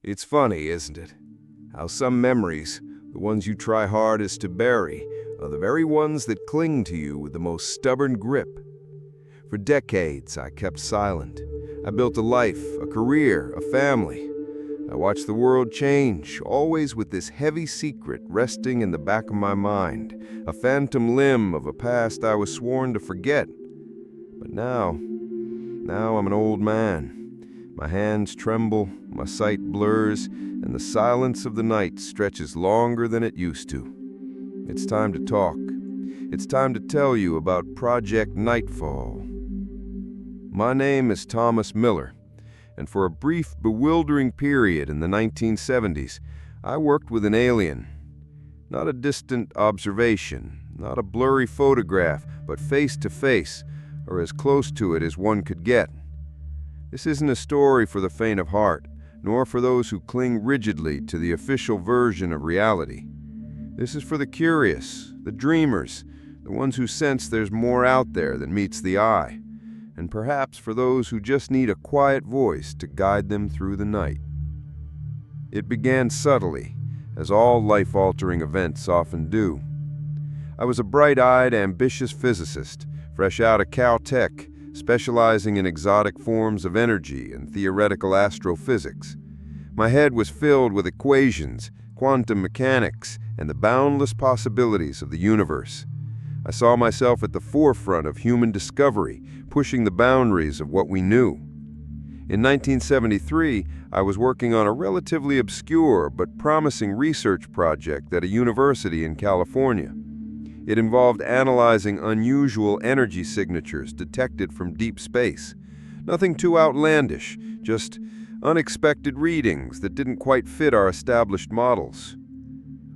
It's funny, isn't it? How some memories, the ones you try hardest to bury, are the very ones that cling to you with the most stubborn grip. For decades, I kept silent. I built a life, a career, a family. I watched the world change, always with this heavy secret resting in the back of my mind, a phantom limb of a past I was sworn to forget. But now I'm an old man. My hands tremble, my sight blurs, and the silence of the night stretches longer than it used to. It's time to talk. It's time to tell you about Project Nightfall. My name is Thomas Miller, and for a brief, bewildering period in the 1970s, I worked with an alien. Not a distant observation, not a blurry photograph, but face to face, or as close to it as one could get. This isn't a story for the faint of heart, nor for those who cling rigidly to the official version of reality. This is for the curious, the dreamers, the ones who sense there's more out there than meets the eye, and perhaps for those who just need a quiet voice to guide them through the night. It began subtly, as all life-altering events often do. I was a bright-eyed, ambitious physicist, fresh out of Caltech, specializing in exotic forms of energy and theoretical astrophysics. My head was filled with equations, quantum mechanics, and the boundless possibilities of the universe. I saw myself at the forefront of human discovery, pushing the boundaries of what we knew. In 1973, I was working on a relatively obscure but promising research project at a university in California. It involved analyzing unusual energy signatures detected from deep space. Nothing too outlandish, just unexpected readings that didn't quite fit our established models.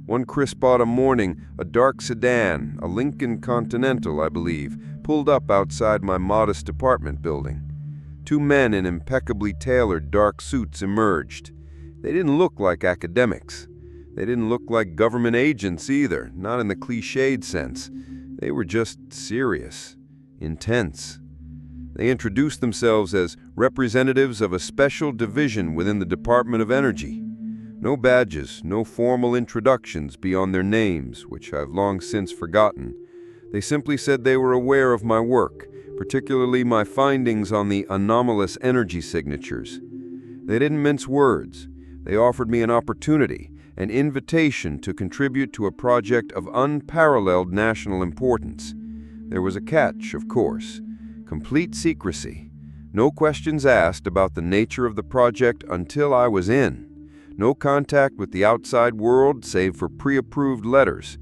One crisp autumn morning, a dark sedan, a Lincoln Continental, I believe, pulled up outside my modest apartment building. Two men in impeccably tailored dark suits emerged. They didn't look like academics. They didn't look like government agents either, not in the cliched sense. They were just serious, intense. They introduced themselves as representatives of a special division within the Department of Energy. No badges, no formal introductions beyond their names, which I've long since forgotten. They simply said they were aware of my work, particularly my findings on the anomalous energy signatures. They didn't mince words. They offered me an opportunity, an invitation to contribute to a project of unparalleled national importance. There was a catch, of course. Complete secrecy. No questions asked about the nature of the project until I was in. No contact with the outside world save for pre-approved letters.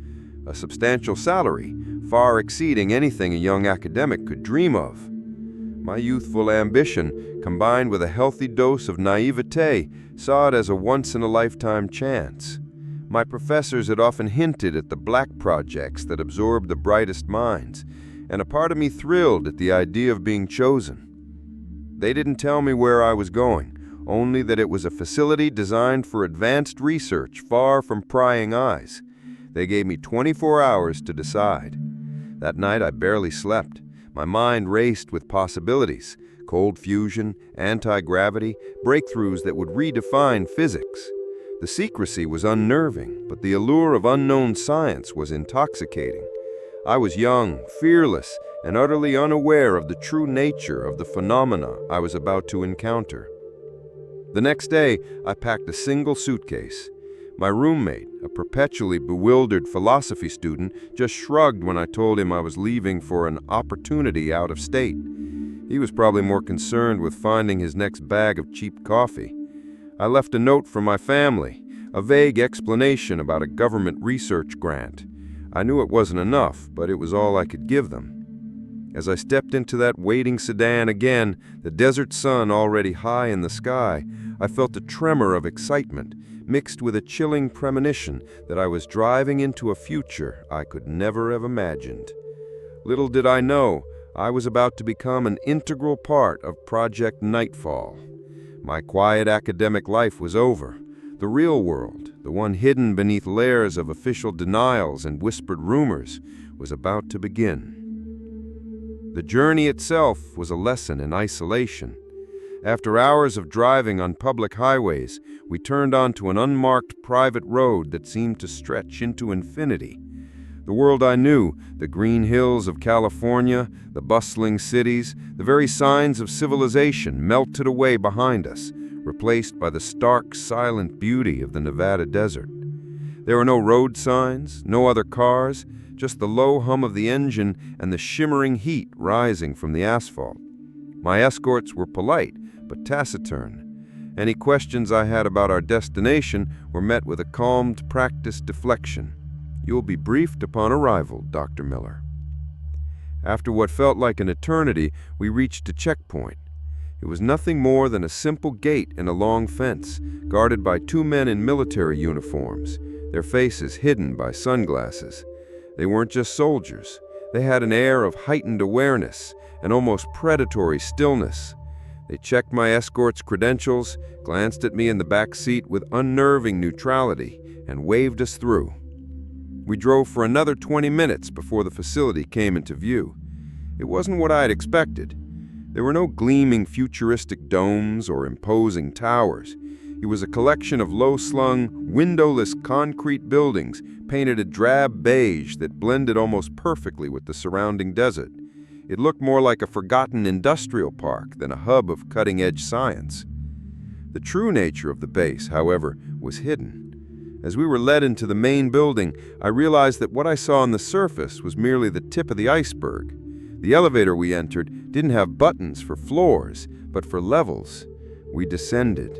A substantial salary, far exceeding anything a young academic could dream of. My youthful ambition, combined with a healthy dose of naivete, saw it as a once-in-a-lifetime chance. My professors had often hinted at the black projects that absorbed the brightest minds, and a part of me thrilled at the idea of being chosen. They didn't tell me where I was going, only that it was a facility designed for advanced research far from prying eyes. They gave me 24 hours to decide. That night I barely slept. My mind raced with possibilities, cold fusion, anti-gravity, breakthroughs that would redefine physics. The secrecy was unnerving, but the allure of unknown science was intoxicating. I was young, fearless, and utterly unaware of the true nature of the phenomena I was about to encounter. The next day, I packed a single suitcase. My roommate, a perpetually bewildered philosophy student, just shrugged when I told him I was leaving for an opportunity out of state. He was probably more concerned with finding his next bag of cheap coffee. I left a note for my family, a vague explanation about a government research grant. I knew it wasn't enough, but it was all I could give them. As I stepped into that waiting sedan again, the desert sun already high in the sky, I felt a tremor of excitement, mixed with a chilling premonition that I was driving into a future I could never have imagined. Little did I know, I was about to become an integral part of Project Nightfall. My quiet academic life was over. The real world, the one hidden beneath layers of official denials and whispered rumors, was about to begin. The journey itself was a lesson in isolation. After hours of driving on public highways, we turned onto an unmarked private road that seemed to stretch into infinity. The world I knew, the green hills of California, the bustling cities, the very signs of civilization melted away behind us, replaced by the stark, silent beauty of the Nevada desert. There were no road signs, no other cars, just the low hum of the engine and the shimmering heat rising from the asphalt. My escorts were polite, but taciturn. Any questions I had about our destination were met with a calmed, practiced deflection. "You'll be briefed upon arrival, Dr. Miller." After what felt like an eternity, we reached a checkpoint. It was nothing more than a simple gate in a long fence, guarded by two men in military uniforms, their faces hidden by sunglasses. They weren't just soldiers. They had an air of heightened awareness, an almost predatory stillness. They checked my escort's credentials, glanced at me in the back seat with unnerving neutrality, and waved us through. We drove for another 20 minutes before the facility came into view. It wasn't what I had expected. There were no gleaming futuristic domes or imposing towers. It was a collection of low-slung, windowless concrete buildings painted a drab beige that blended almost perfectly with the surrounding desert. It looked more like a forgotten industrial park than a hub of cutting-edge science. The true nature of the base, however, was hidden. As we were led into the main building, I realized that what I saw on the surface was merely the tip of the iceberg. The elevator we entered didn't have buttons for floors, but for levels. We descended,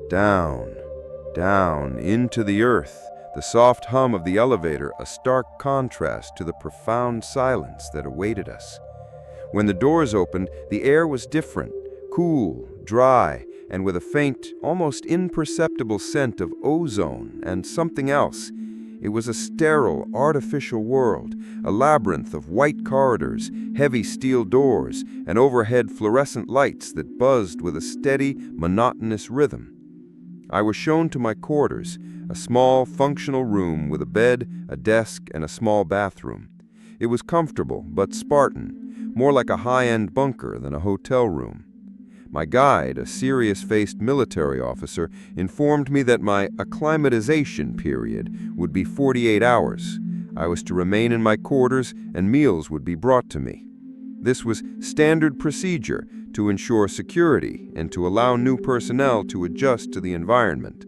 down, down, into the earth, the soft hum of the elevator a stark contrast to the profound silence that awaited us. When the doors opened, the air was different, cool, dry, and with a faint, almost imperceptible scent of ozone and something else. It was a sterile, artificial world, a labyrinth of white corridors, heavy steel doors, and overhead fluorescent lights that buzzed with a steady, monotonous rhythm. I was shown to my quarters, a small, functional room with a bed, a desk, and a small bathroom. It was comfortable, but Spartan, more like a high-end bunker than a hotel room. My guide, a serious-faced military officer, informed me that my acclimatization period would be 48 hours. I was to remain in my quarters and meals would be brought to me. This was standard procedure to ensure security and to allow new personnel to adjust to the environment.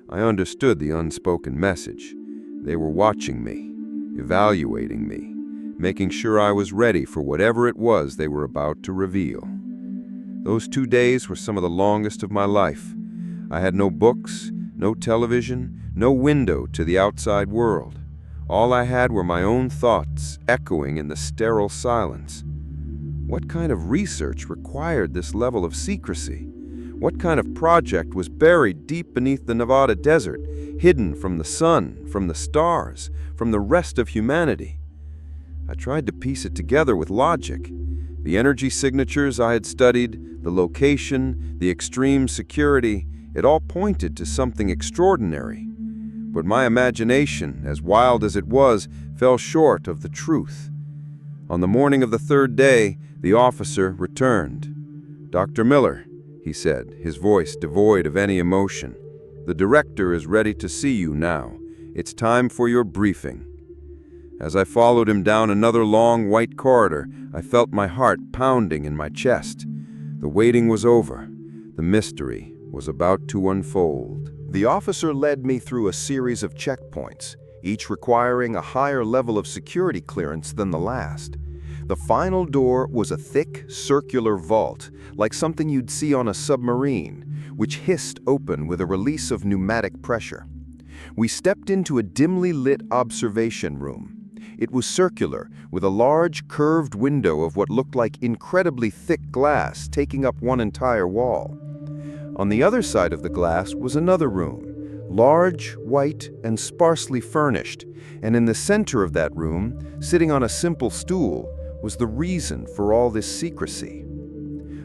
I understood the unspoken message. They were watching me, evaluating me, making sure I was ready for whatever it was they were about to reveal. Those 2 days were some of the longest of my life. I had no books, no television, no window to the outside world. All I had were my own thoughts echoing in the sterile silence. What kind of research required this level of secrecy? What kind of project was buried deep beneath the Nevada desert, hidden from the sun, from the stars, from the rest of humanity? I tried to piece it together with logic. The energy signatures I had studied, the location, the extreme security, it all pointed to something extraordinary. But my imagination, as wild as it was, fell short of the truth. On the morning of the third day, the officer returned. "Dr. Miller," he said, his voice devoid of any emotion, "the director is ready to see you now. It's time for your briefing." As I followed him down another long white corridor, I felt my heart pounding in my chest. The waiting was over. The mystery was about to unfold. The officer led me through a series of checkpoints, each requiring a higher level of security clearance than the last. The final door was a thick, circular vault, like something you'd see on a submarine, which hissed open with a release of pneumatic pressure. We stepped into a dimly lit observation room. It was circular, with a large, curved window of what looked like incredibly thick glass taking up one entire wall. On the other side of the glass was another room, large, white, and sparsely furnished, and in the center of that room, sitting on a simple stool, was the reason for all this secrecy.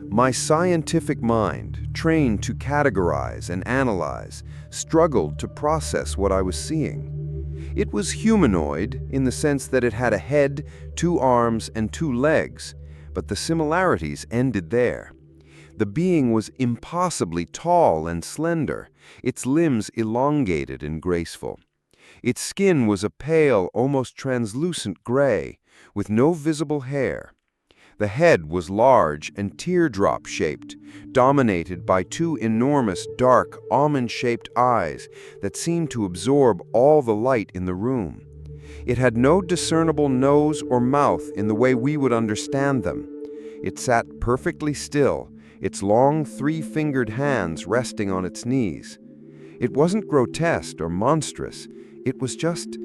My scientific mind, trained to categorize and analyze, struggled to process what I was seeing. It was humanoid in the sense that it had a head, 2 arms, and 2 legs, but the similarities ended there. The being was impossibly tall and slender, its limbs elongated and graceful. Its skin was a pale, almost translucent gray, with no visible hair. The head was large and teardrop-shaped, dominated by two enormous, dark, almond-shaped eyes that seemed to absorb all the light in the room. It had no discernible nose or mouth in the way we would understand them. It sat perfectly still, its long three-fingered hands resting on its knees. It wasn't grotesque or monstrous. It was just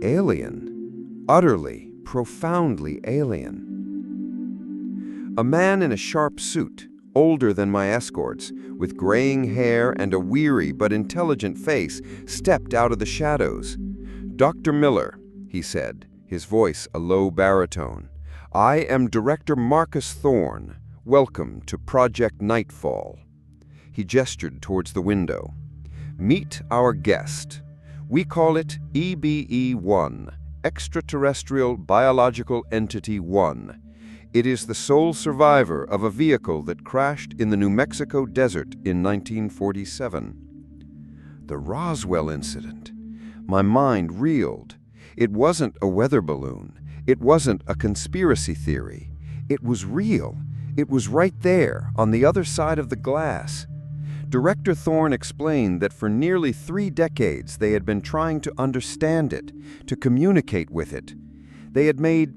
alien. Utterly, profoundly alien. A man in a sharp suit, older than my escorts, with graying hair and a weary but intelligent face, stepped out of the shadows. "Dr. Miller," he said, his voice a low baritone, "I am Director Marcus Thorne. Welcome to Project Nightfall." He gestured towards the window. "Meet our guest. We call it EBE-1, Extraterrestrial Biological Entity 1. It is the sole survivor of a vehicle that crashed in the New Mexico desert in 1947. The Roswell incident. My mind reeled. It wasn't a weather balloon. It wasn't a conspiracy theory. It was real. It was right there, on the other side of the glass. Director Thorne explained that for nearly 3 decades they had been trying to understand it, to communicate with it. They had made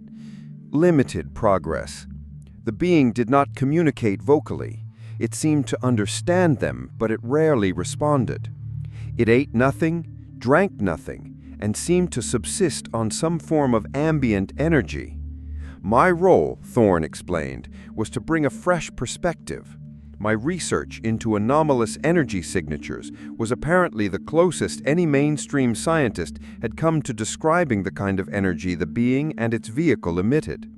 limited progress. The being did not communicate vocally. It seemed to understand them, but it rarely responded. It ate nothing, drank nothing, and seemed to subsist on some form of ambient energy. My role, Thorne explained, was to bring a fresh perspective. My research into anomalous energy signatures was apparently the closest any mainstream scientist had come to describing the kind of energy the being and its vehicle emitted.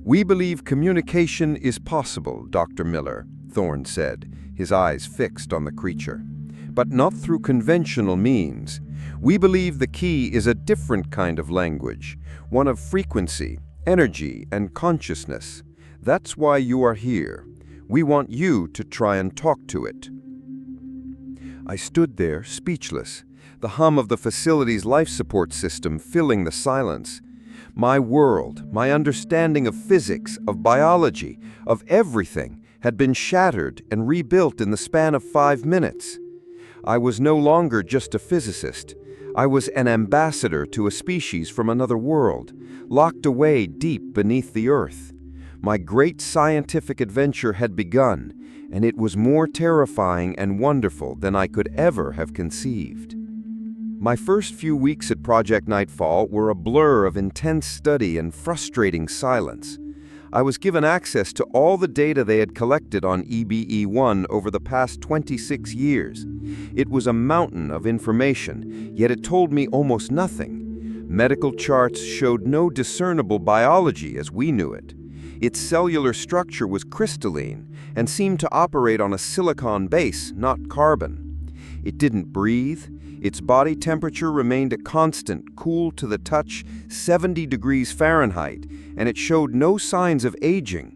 "We believe communication is possible, Dr. Miller," Thorne said, his eyes fixed on the creature. "But not through conventional means. We believe the key is a different kind of language, one of frequency, energy, and consciousness. That's why you are here. We want you to try and talk to it." I stood there, speechless, the hum of the facility's life support system filling the silence. My world, my understanding of physics, of biology, of everything, had been shattered and rebuilt in the span of 5 minutes. I was no longer just a physicist. I was an ambassador to a species from another world, locked away deep beneath the earth. My great scientific adventure had begun, and it was more terrifying and wonderful than I could ever have conceived. My first few weeks at Project Nightfall were a blur of intense study and frustrating silence. I was given access to all the data they had collected on EBE-1 over the past 26 years. It was a mountain of information, yet it told me almost nothing. Medical charts showed no discernible biology as we knew it. Its cellular structure was crystalline and seemed to operate on a silicon base, not carbon. It didn't breathe. Its body temperature remained a constant, cool to the touch, 70 degrees Fahrenheit, and it showed no signs of aging.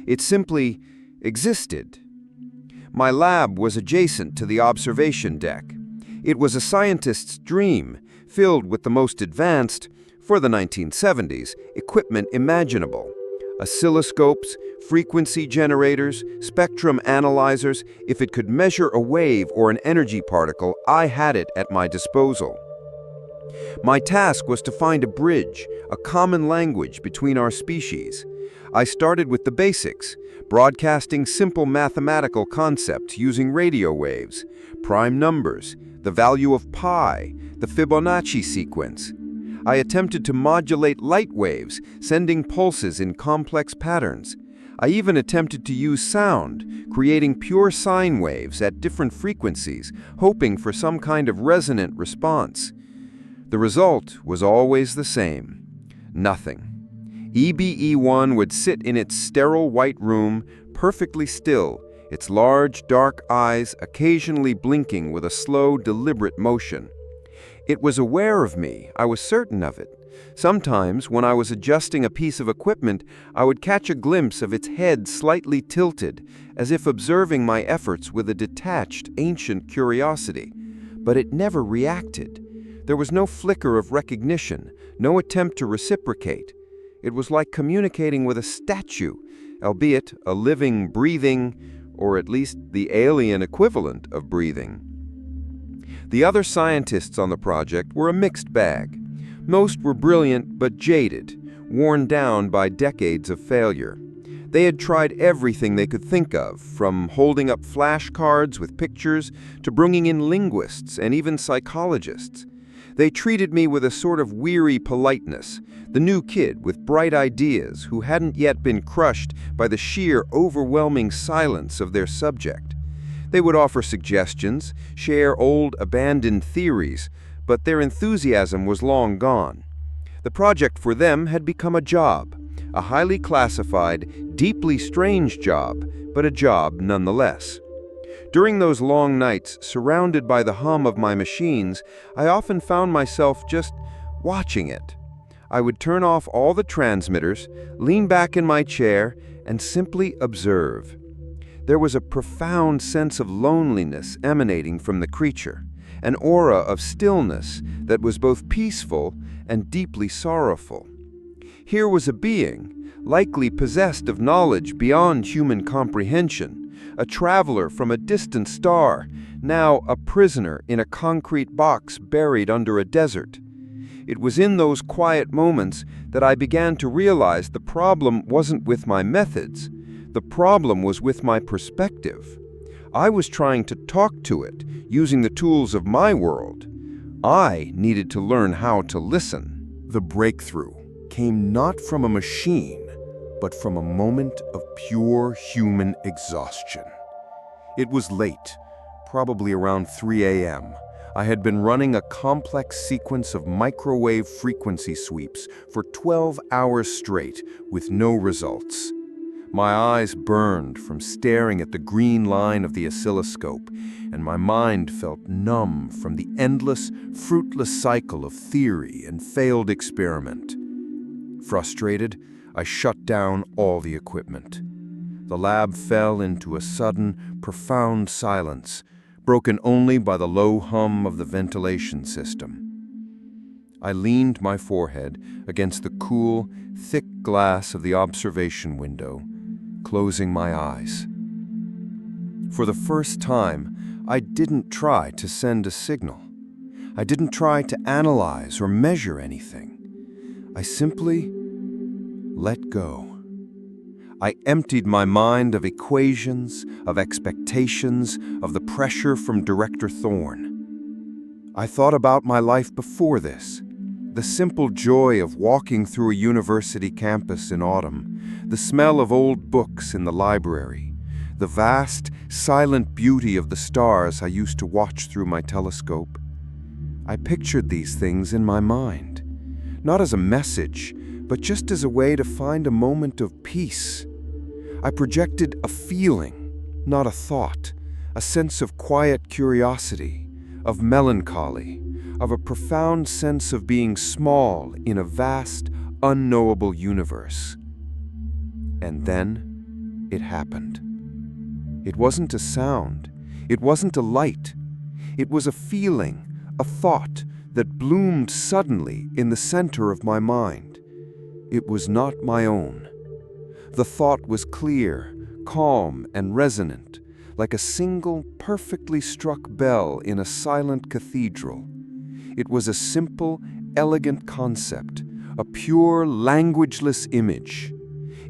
It simply existed. My lab was adjacent to the observation deck. It was a scientist's dream, filled with the most advanced, for the 1970s, equipment imaginable. Oscilloscopes, frequency generators, spectrum analyzers. If it could measure a wave or an energy particle, I had it at my disposal. My task was to find a bridge, a common language between our species. I started with the basics, broadcasting simple mathematical concepts using radio waves, prime numbers, the value of pi, the Fibonacci sequence. I attempted to modulate light waves, sending pulses in complex patterns. I even attempted to use sound, creating pure sine waves at different frequencies, hoping for some kind of resonant response. The result was always the same: nothing. EBE-1 would sit in its sterile white room, perfectly still, its large, dark eyes occasionally blinking with a slow, deliberate motion. It was aware of me, I was certain of it, Sometimes, when I was adjusting a piece of equipment, I would catch a glimpse of its head slightly tilted, as if observing my efforts with a detached, ancient curiosity. But it never reacted. There was no flicker of recognition, no attempt to reciprocate. It was like communicating with a statue, albeit a living, breathing, or at least the alien equivalent of breathing. The other scientists on the project were a mixed bag. Most were brilliant but jaded, worn down by decades of failure. They had tried everything they could think of, from holding up flashcards with pictures to bringing in linguists and even psychologists. They treated me with a sort of weary politeness, the new kid with bright ideas who hadn't yet been crushed by the sheer, overwhelming silence of their subject. They would offer suggestions, share old, abandoned theories, but their enthusiasm was long gone. The project for them had become a job, a highly classified, deeply strange job, but a job nonetheless. During those long nights, surrounded by the hum of my machines, I often found myself just watching it. I would turn off all the transmitters, lean back in my chair, and simply observe. There was a profound sense of loneliness emanating from the creature, an aura of stillness that was both peaceful and deeply sorrowful. Here was a being, likely possessed of knowledge beyond human comprehension, a traveler from a distant star, now a prisoner in a concrete box buried under a desert. It was in those quiet moments that I began to realize the problem wasn't with my methods. The problem was with my perspective. I was trying to talk to it, using the tools of my world. I needed to learn how to listen. The breakthrough came not from a machine, but from a moment of pure human exhaustion. It was late, probably around 3 a.m. I had been running a complex sequence of microwave frequency sweeps for 12 hours straight with no results. My eyes burned from staring at the green line of the oscilloscope, and my mind felt numb from the endless, fruitless cycle of theory and failed experiment. Frustrated, I shut down all the equipment. The lab fell into a sudden, profound silence, broken only by the low hum of the ventilation system. I leaned my forehead against the cool, thick glass of the observation window, closing my eyes. For the first time, I didn't try to send a signal. I didn't try to analyze or measure anything. I simply let go. I emptied my mind of equations, of expectations, of the pressure from Director Thorne. I thought about my life before this, the simple joy of walking through a university campus in autumn, the smell of old books in the library, the vast, silent beauty of the stars I used to watch through my telescope. I pictured these things in my mind, not as a message, but just as a way to find a moment of peace. I projected a feeling, not a thought, a sense of quiet curiosity, of melancholy, of a profound sense of being small in a vast, unknowable universe. And then it happened. It wasn't a sound. It wasn't a light. It was a feeling, a thought that bloomed suddenly in the center of my mind. It was not my own. The thought was clear, calm, and resonant, like a single, perfectly struck bell in a silent cathedral. It was a simple, elegant concept, a pure, languageless image.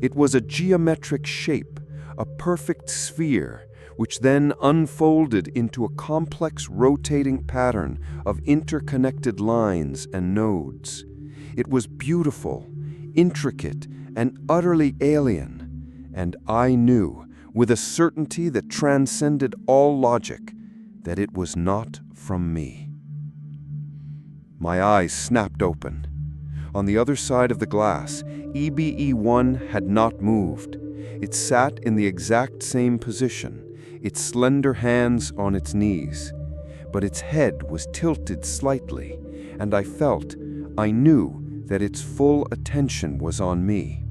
It was a geometric shape, a perfect sphere, which then unfolded into a complex rotating pattern of interconnected lines and nodes. It was beautiful, intricate, and utterly alien, and I knew, with a certainty that transcended all logic, that it was not from me. My eyes snapped open. On the other side of the glass, EBE-1 had not moved. It sat in the exact same position, its slender hands on its knees. But its head was tilted slightly, and I knew that its full attention was on me.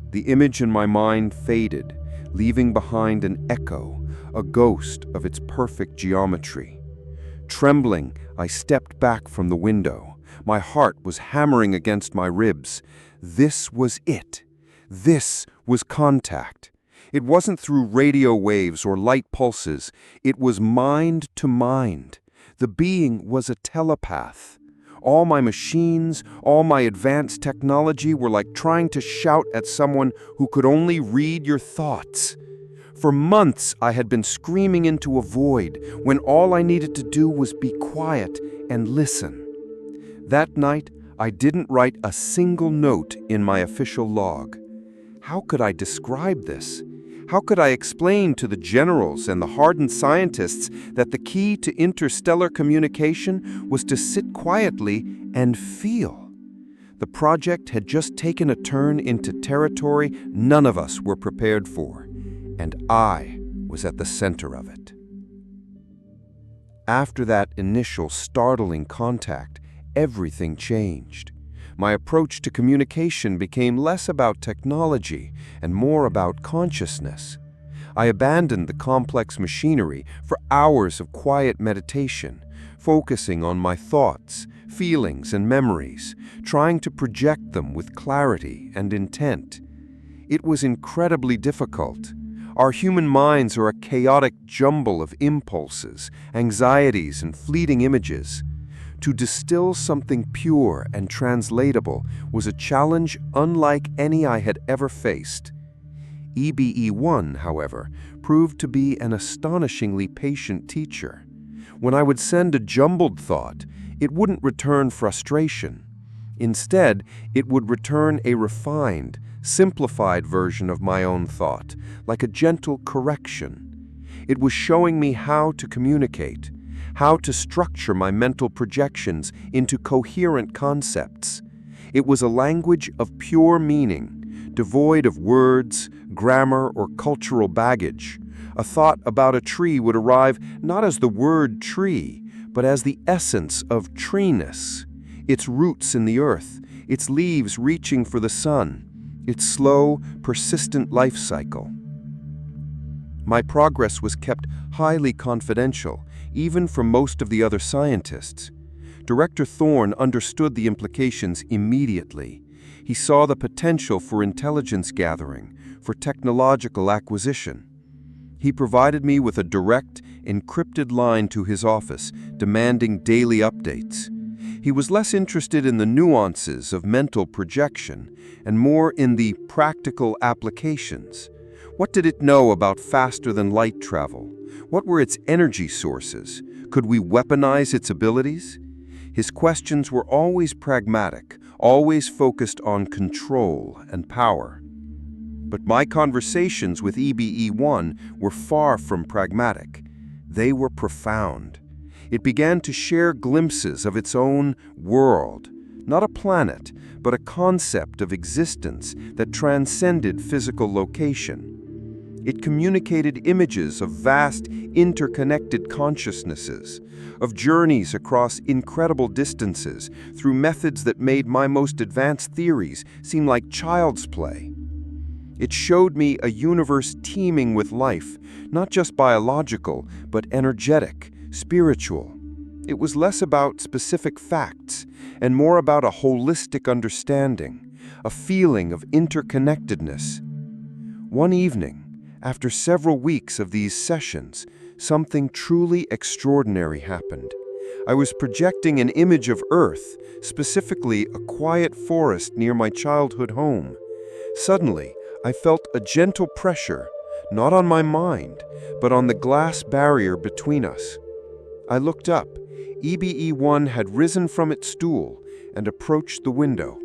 The image in my mind faded, leaving behind an echo, a ghost of its perfect geometry. Trembling, I stepped back from the window. My heart was hammering against my ribs. This was it. This was contact. It wasn't through radio waves or light pulses. It was mind to mind. The being was a telepath. All my machines, all my advanced technology were like trying to shout at someone who could only read your thoughts. For months, I had been screaming into a void when all I needed to do was be quiet and listen. That night, I didn't write a single note in my official log. How could I describe this? How could I explain to the generals and the hardened scientists that the key to interstellar communication was to sit quietly and feel? The project had just taken a turn into territory none of us were prepared for, and I was at the center of it. After that initial startling contact, everything changed. My approach to communication became less about technology and more about consciousness. I abandoned the complex machinery for hours of quiet meditation, focusing on my thoughts, feelings, and memories, trying to project them with clarity and intent. It was incredibly difficult. Our human minds are a chaotic jumble of impulses, anxieties, and fleeting images. To distill something pure and translatable was a challenge unlike any I had ever faced. EBE-1, however, proved to be an astonishingly patient teacher. When I would send a jumbled thought, it wouldn't return frustration. Instead, it would return a refined, simplified version of my own thought, like a gentle correction. It was showing me how to communicate, how to structure my mental projections into coherent concepts. It was a language of pure meaning, devoid of words, grammar, or cultural baggage. A thought about a tree would arrive not as the word tree, but as the essence of treeness, its roots in the earth, its leaves reaching for the sun, its slow, persistent life cycle. My progress was kept highly confidential, even from most of the other scientists. Director Thorne understood the implications immediately. He saw the potential for intelligence gathering, for technological acquisition. He provided me with a direct, encrypted line to his office, demanding daily updates. He was less interested in the nuances of mental projection and more in the practical applications. What did it know about faster-than-light travel? What were its energy sources? Could we weaponize its abilities? His questions were always pragmatic, always focused on control and power. But my conversations with EBE-1 were far from pragmatic. They were profound. It began to share glimpses of its own world, not a planet, but a concept of existence that transcended physical location. It communicated images of vast, interconnected consciousnesses, of journeys across incredible distances through methods that made my most advanced theories seem like child's play. It showed me a universe teeming with life, not just biological, but energetic, spiritual. It was less about specific facts and more about a holistic understanding, a feeling of interconnectedness. One evening, after several weeks of these sessions, something truly extraordinary happened. I was projecting an image of Earth, specifically a quiet forest near my childhood home. Suddenly, I felt a gentle pressure, not on my mind, but on the glass barrier between us. I looked up. EBE-1 had risen from its stool and approached the window.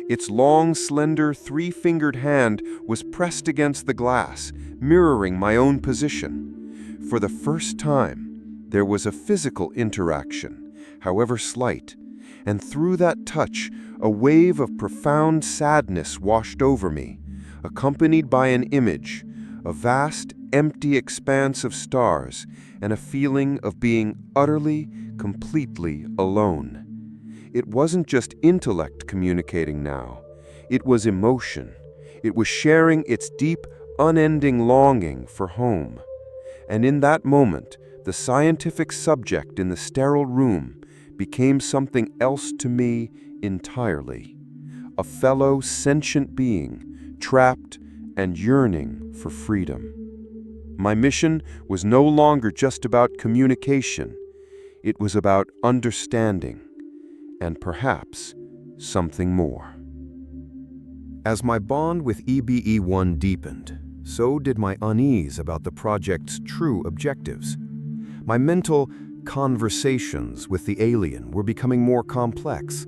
Its long, slender, three-fingered hand was pressed against the glass, mirroring my own position. For the first time, there was a physical interaction, however slight, and through that touch, a wave of profound sadness washed over me, accompanied by an image, a vast, empty expanse of stars, and a feeling of being utterly, completely alone. It wasn't just intellect communicating now. It was emotion. It was sharing its deep, unending longing for home. And in that moment, the scientific subject in the sterile room became something else to me entirely. A fellow sentient being, trapped and yearning for freedom. My mission was no longer just about communication. It was about understanding, and perhaps something more. As my bond with EBE-1 deepened, so did my unease about the project's true objectives. My mental conversations with the alien were becoming more complex.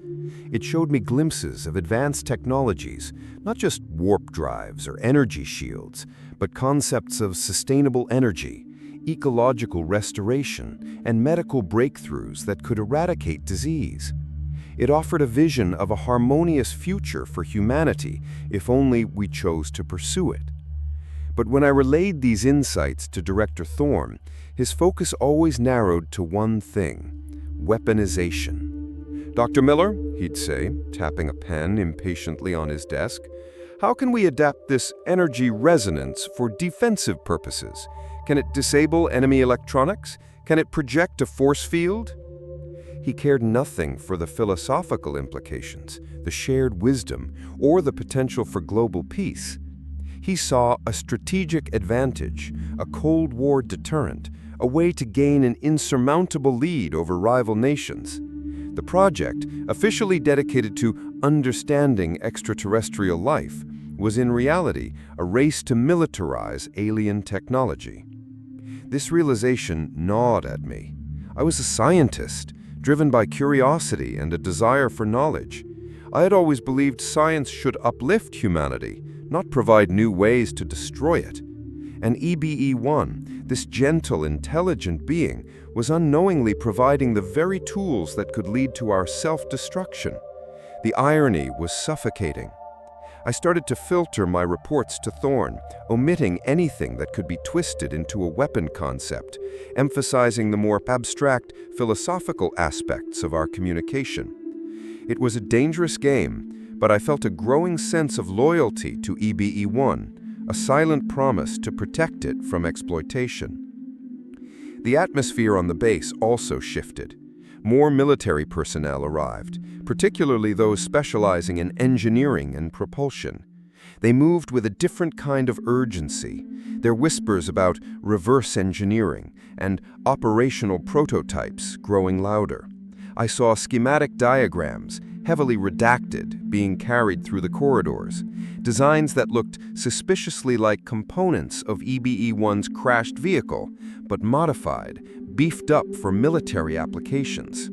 It showed me glimpses of advanced technologies, not just warp drives or energy shields, but concepts of sustainable energy, ecological restoration, and medical breakthroughs that could eradicate disease. It offered a vision of a harmonious future for humanity if only we chose to pursue it. But when I relayed these insights to Director Thorne, his focus always narrowed to one thing: weaponization. "Dr. Miller," he'd say, tapping a pen impatiently on his desk, "how can we adapt this energy resonance for defensive purposes? Can it disable enemy electronics? Can it project a force field?" He cared nothing for the philosophical implications, the shared wisdom, or the potential for global peace. He saw a strategic advantage, a Cold War deterrent, a way to gain an insurmountable lead over rival nations. The project, officially dedicated to understanding extraterrestrial life, was in reality a race to militarize alien technology. This realization gnawed at me. I was a scientist, driven by curiosity and a desire for knowledge. I had always believed science should uplift humanity, not provide new ways to destroy it. And EBE-1, this gentle, intelligent being, was unknowingly providing the very tools that could lead to our self-destruction. The irony was suffocating. I started to filter my reports to Thorne, omitting anything that could be twisted into a weapon concept, emphasizing the more abstract, philosophical aspects of our communication. It was a dangerous game, but I felt a growing sense of loyalty to EBE-1, a silent promise to protect it from exploitation. The atmosphere on the base also shifted. More military personnel arrived, particularly those specializing in engineering and propulsion. They moved with a different kind of urgency, their whispers about reverse engineering and operational prototypes growing louder. I saw schematic diagrams, heavily redacted, being carried through the corridors, designs that looked suspiciously like components of EBE-1's crashed vehicle, but modified, beefed up for military applications.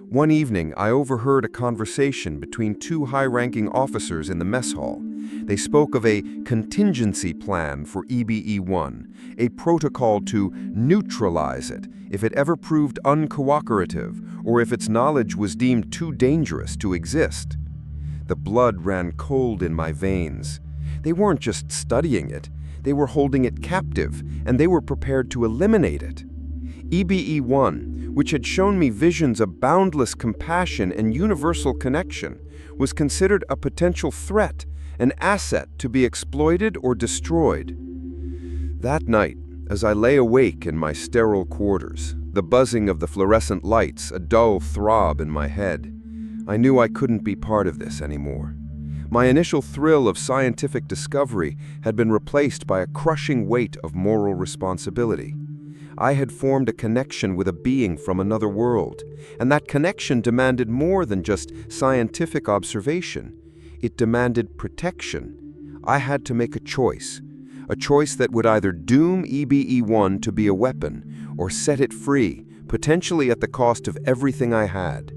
One evening, I overheard a conversation between two high-ranking officers in the mess hall. They spoke of a contingency plan for EBE-1, a protocol to neutralize it if it ever proved uncooperative or if its knowledge was deemed too dangerous to exist. The blood ran cold in my veins. They weren't just studying it, they were holding it captive, and they were prepared to eliminate it. EBE-1, which had shown me visions of boundless compassion and universal connection, was considered a potential threat, an asset to be exploited or destroyed. That night, as I lay awake in my sterile quarters, the buzzing of the fluorescent lights a dull throb in my head, I knew I couldn't be part of this anymore. My initial thrill of scientific discovery had been replaced by a crushing weight of moral responsibility. I had formed a connection with a being from another world, and that connection demanded more than just scientific observation. It demanded protection. I had to make a choice that would either doom EBE-1 to be a weapon or set it free, potentially at the cost of everything I had.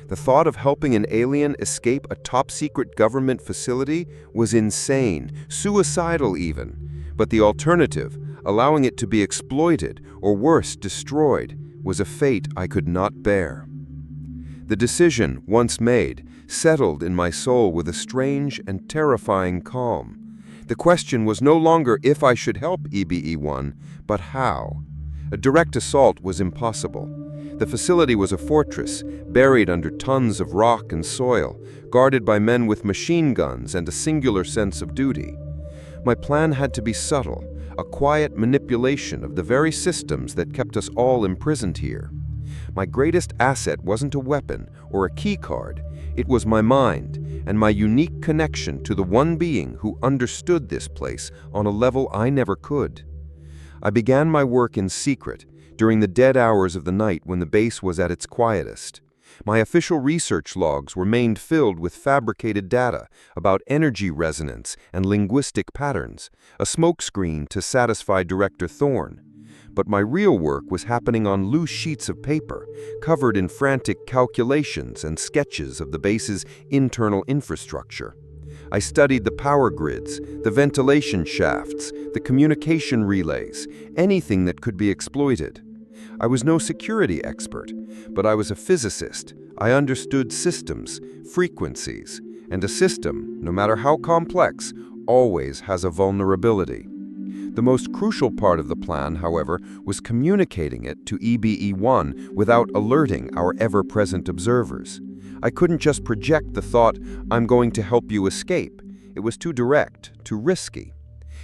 The thought of helping an alien escape a top-secret government facility was insane, suicidal even. But the alternative, allowing it to be exploited, or worse, destroyed, was a fate I could not bear. The decision, once made, settled in my soul with a strange and terrifying calm. The question was no longer if I should help EBE-1, but how. A direct assault was impossible. The facility was a fortress, buried under tons of rock and soil, guarded by men with machine guns and a singular sense of duty. My plan had to be subtle, a quiet manipulation of the very systems that kept us all imprisoned here. My greatest asset wasn't a weapon or a key card, it was my mind and my unique connection to the one being who understood this place on a level I never could. I began my work in secret, during the dead hours of the night when the base was at its quietest. My official research logs remained filled with fabricated data about energy resonance and linguistic patterns, a smokescreen to satisfy Director Thorne. But my real work was happening on loose sheets of paper, covered in frantic calculations and sketches of the base's internal infrastructure. I studied the power grids, the ventilation shafts, the communication relays, anything that could be exploited. I was no security expert, but I was a physicist. I understood systems, frequencies, and a system, no matter how complex, always has a vulnerability. The most crucial part of the plan, however, was communicating it to EBE-1 without alerting our ever-present observers. I couldn't just project the thought, "I'm going to help you escape." It was too direct, too risky.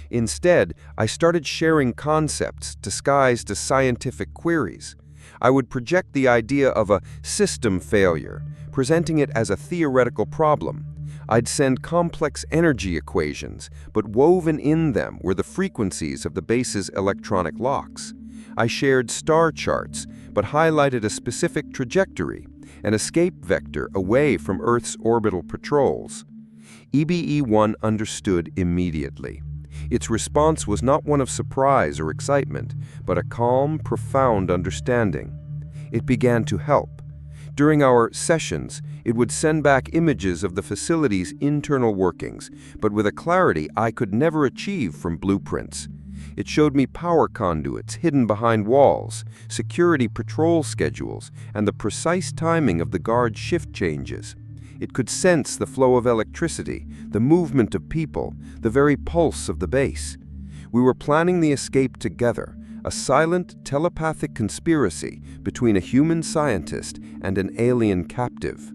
Instead, I started sharing concepts disguised as scientific queries. I would project the idea of a system failure, presenting it as a theoretical problem. I'd send complex energy equations, but woven in them were the frequencies of the base's electronic locks. I shared star charts, but highlighted a specific trajectory, an escape vector away from Earth's orbital patrols. EBE-1 understood immediately. Its response was not one of surprise or excitement, but a calm, profound understanding. It began to help. During our sessions, it would send back images of the facility's internal workings, but with a clarity I could never achieve from blueprints. It showed me power conduits hidden behind walls, security patrol schedules, and the precise timing of the guard shift changes. It could sense the flow of electricity, the movement of people, the very pulse of the base. We were planning the escape together, a silent, telepathic conspiracy between a human scientist and an alien captive.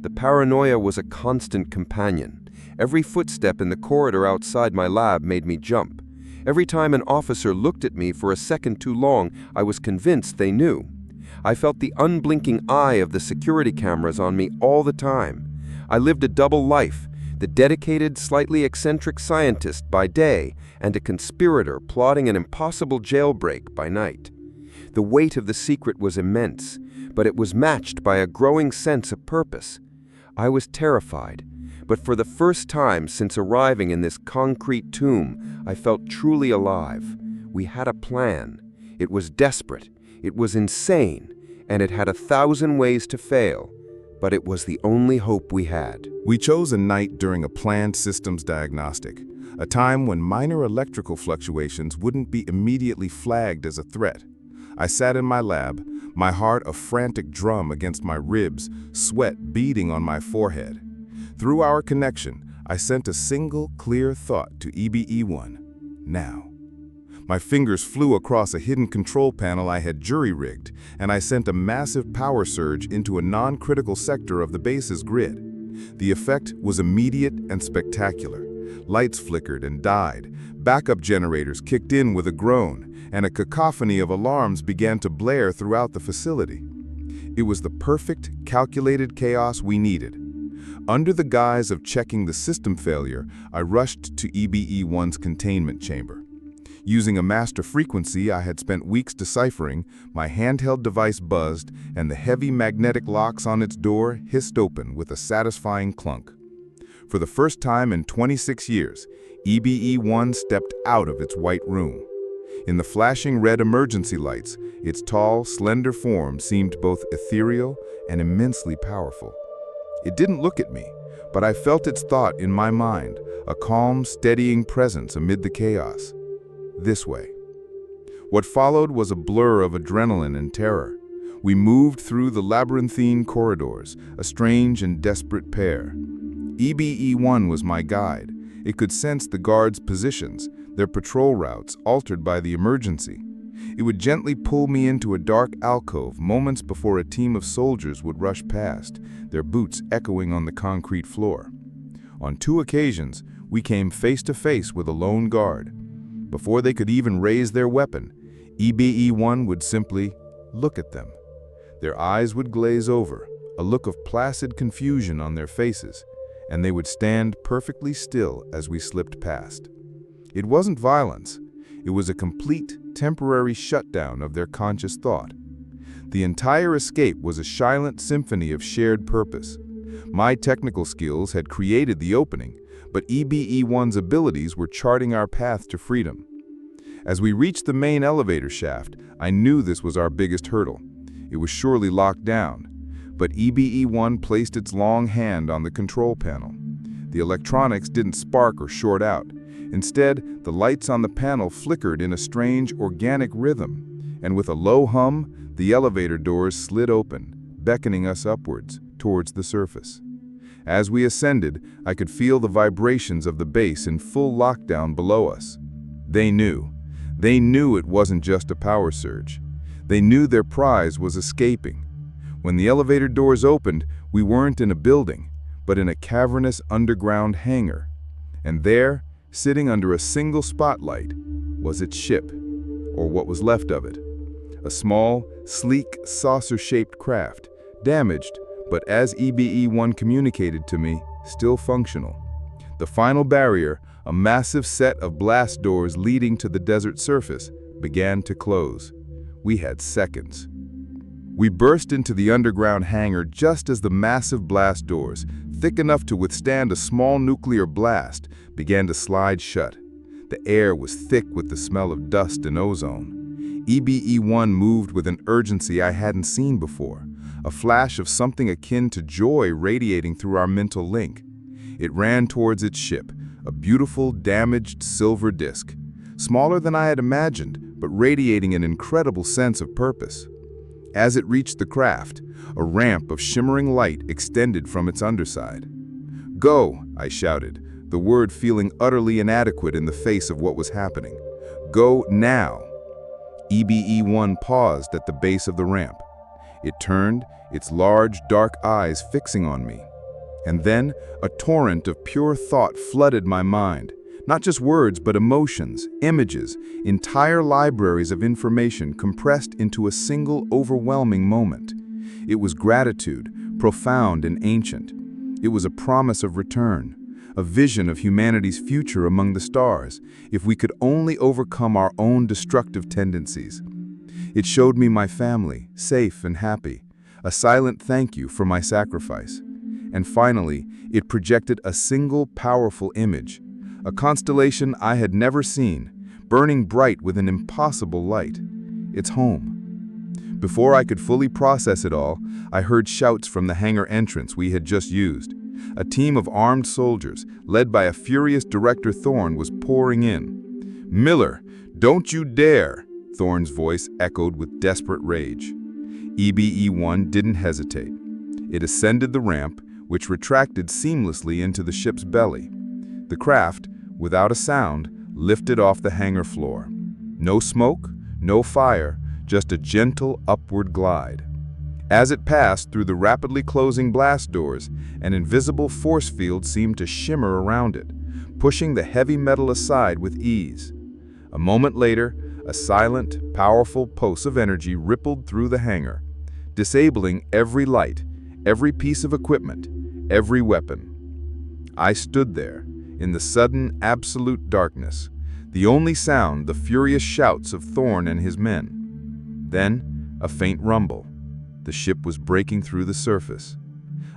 The paranoia was a constant companion. Every footstep in the corridor outside my lab made me jump. Every time an officer looked at me for a second too long, I was convinced they knew. I felt the unblinking eye of the security cameras on me all the time. I lived a double life, the dedicated, slightly eccentric scientist by day and a conspirator plotting an impossible jailbreak by night. The weight of the secret was immense, but it was matched by a growing sense of purpose. I was terrified, but for the first time since arriving in this concrete tomb, I felt truly alive. We had a plan. It was desperate. It was insane, and it had 1,000 ways to fail, but it was the only hope we had. We chose a night during a planned systems diagnostic, a time when minor electrical fluctuations wouldn't be immediately flagged as a threat. I sat in my lab, my heart a frantic drum against my ribs, sweat beading on my forehead. Through our connection, I sent a single, clear thought to EBE-1. Now. My fingers flew across a hidden control panel I had jury-rigged, and I sent a massive power surge into a non-critical sector of the base's grid. The effect was immediate and spectacular. Lights flickered and died, backup generators kicked in with a groan, and a cacophony of alarms began to blare throughout the facility. It was the perfect, calculated chaos we needed. Under the guise of checking the system failure, I rushed to EBE-1's containment chamber. Using a master frequency I had spent weeks deciphering, my handheld device buzzed, and the heavy magnetic locks on its door hissed open with a satisfying clunk. For the first time in 26 years, EBE-1 stepped out of its white room. In the flashing red emergency lights, its tall, slender form seemed both ethereal and immensely powerful. It didn't look at me, but I felt its thought in my mind, a calm, steadying presence amid the chaos. This way. What followed was a blur of adrenaline and terror. We moved through the labyrinthine corridors, a strange and desperate pair. EBE-1 was my guide. It could sense the guards' positions, their patrol routes altered by the emergency. It would gently pull me into a dark alcove moments before a team of soldiers would rush past, their boots echoing on the concrete floor. On 2 occasions, we came face to face with a lone guard. Before they could even raise their weapon, EBE-1 would simply look at them. Their eyes would glaze over, a look of placid confusion on their faces, and they would stand perfectly still as we slipped past. It wasn't violence. It was a complete, temporary shutdown of their conscious thought. The entire escape was a silent symphony of shared purpose. My technical skills had created the opening, but EBE-1's abilities were charting our path to freedom. As we reached the main elevator shaft, I knew this was our biggest hurdle. It was surely locked down, but EBE-1 placed its long hand on the control panel. The electronics didn't spark or short out. Instead, the lights on the panel flickered in a strange, organic rhythm, and with a low hum, the elevator doors slid open, beckoning us upwards, towards the surface. As we ascended, I could feel the vibrations of the base in full lockdown below us. They knew. They knew it wasn't just a power surge. They knew their prize was escaping. When the elevator doors opened, we weren't in a building, but in a cavernous underground hangar. And there, sitting under a single spotlight, was its ship, or what was left of it. A small, sleek, saucer-shaped craft, damaged, but as EBE-1 communicated to me, still functional. The final barrier, a massive set of blast doors leading to the desert surface, began to close. We had seconds. We burst into the underground hangar just as the massive blast doors, thick enough to withstand a small nuclear blast, began to slide shut. The air was thick with the smell of dust and ozone. EBE-1 moved with an urgency I hadn't seen before, a flash of something akin to joy radiating through our mental link. It ran towards its ship, a beautiful, damaged silver disk, smaller than I had imagined, but radiating an incredible sense of purpose. As it reached the craft, a ramp of shimmering light extended from its underside. "Go," I shouted, the word feeling utterly inadequate in the face of what was happening. "Go now." EBE-1 paused at the base of the ramp. It turned, its large, dark eyes fixing on me. And then, a torrent of pure thought flooded my mind. Not just words, but emotions, images, entire libraries of information compressed into a single overwhelming moment. It was gratitude, profound and ancient. It was a promise of return, a vision of humanity's future among the stars, if we could only overcome our own destructive tendencies. It showed me my family, safe and happy, a silent thank you for my sacrifice. And finally, it projected a single powerful image, a constellation I had never seen, burning bright with an impossible light. It's home. Before I could fully process it all, I heard shouts from the hangar entrance we had just used. A team of armed soldiers, led by a furious Director Thorne, was pouring in. "Miller, don't you dare!" Thorne's voice echoed with desperate rage. EBE-1 didn't hesitate. It ascended the ramp, which retracted seamlessly into the ship's belly. The craft, without a sound, lifted off the hangar floor. No smoke, no fire, just a gentle upward glide. As it passed through the rapidly closing blast doors, an invisible force field seemed to shimmer around it, pushing the heavy metal aside with ease. A moment later, a silent, powerful pulse of energy rippled through the hangar, disabling every light, every piece of equipment, every weapon. I stood there, in the sudden, absolute darkness, the only sound the furious shouts of Thorne and his men. Then, a faint rumble. The ship was breaking through the surface.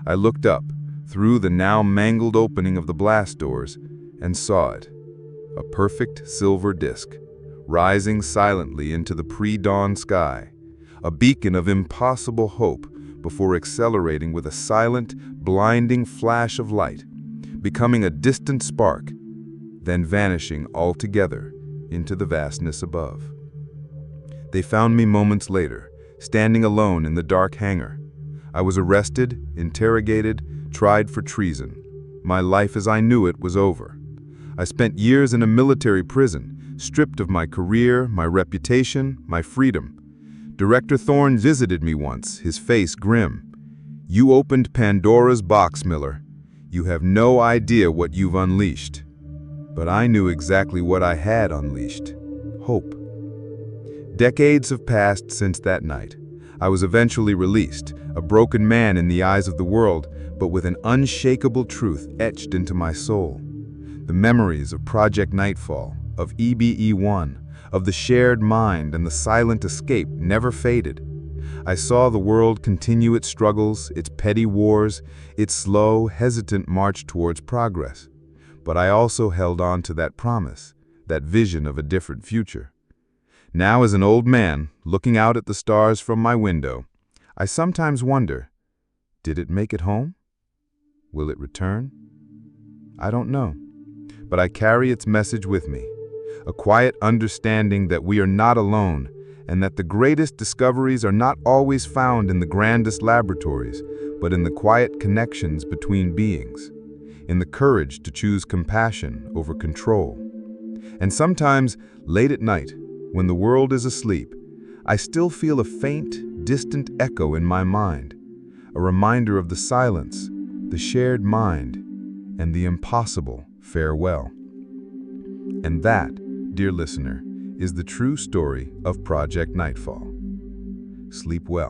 I looked up, through the now mangled opening of the blast doors, and saw it. A perfect silver disk, rising silently into the pre-dawn sky, a beacon of impossible hope before accelerating with a silent, blinding flash of light, becoming a distant spark, then vanishing altogether into the vastness above. They found me moments later, standing alone in the dark hangar. I was arrested, interrogated, tried for treason. My life as I knew it was over. I spent years in a military prison, stripped of my career, my reputation, my freedom. Director Thorne visited me once, his face grim. "You opened Pandora's box, Miller. You have no idea what you've unleashed." But I knew exactly what I had unleashed: hope. Decades have passed since that night. I was eventually released, a broken man in the eyes of the world, but with an unshakable truth etched into my soul. The memories of Project Nightfall, of EBE-1, of the shared mind and the silent escape never faded. I saw the world continue its struggles, its petty wars, its slow, hesitant march towards progress. But I also held on to that promise, that vision of a different future. Now, as an old man, looking out at the stars from my window, I sometimes wonder, did it make it home? Will it return? I don't know, but I carry its message with me, a quiet understanding that we are not alone and that the greatest discoveries are not always found in the grandest laboratories, but in the quiet connections between beings, in the courage to choose compassion over control. And sometimes, late at night, when the world is asleep, I still feel a faint, distant echo in my mind, a reminder of the silence, the shared mind, and the impossible farewell. And that, dear listener, is the true story of Project Nightfall. Sleep well.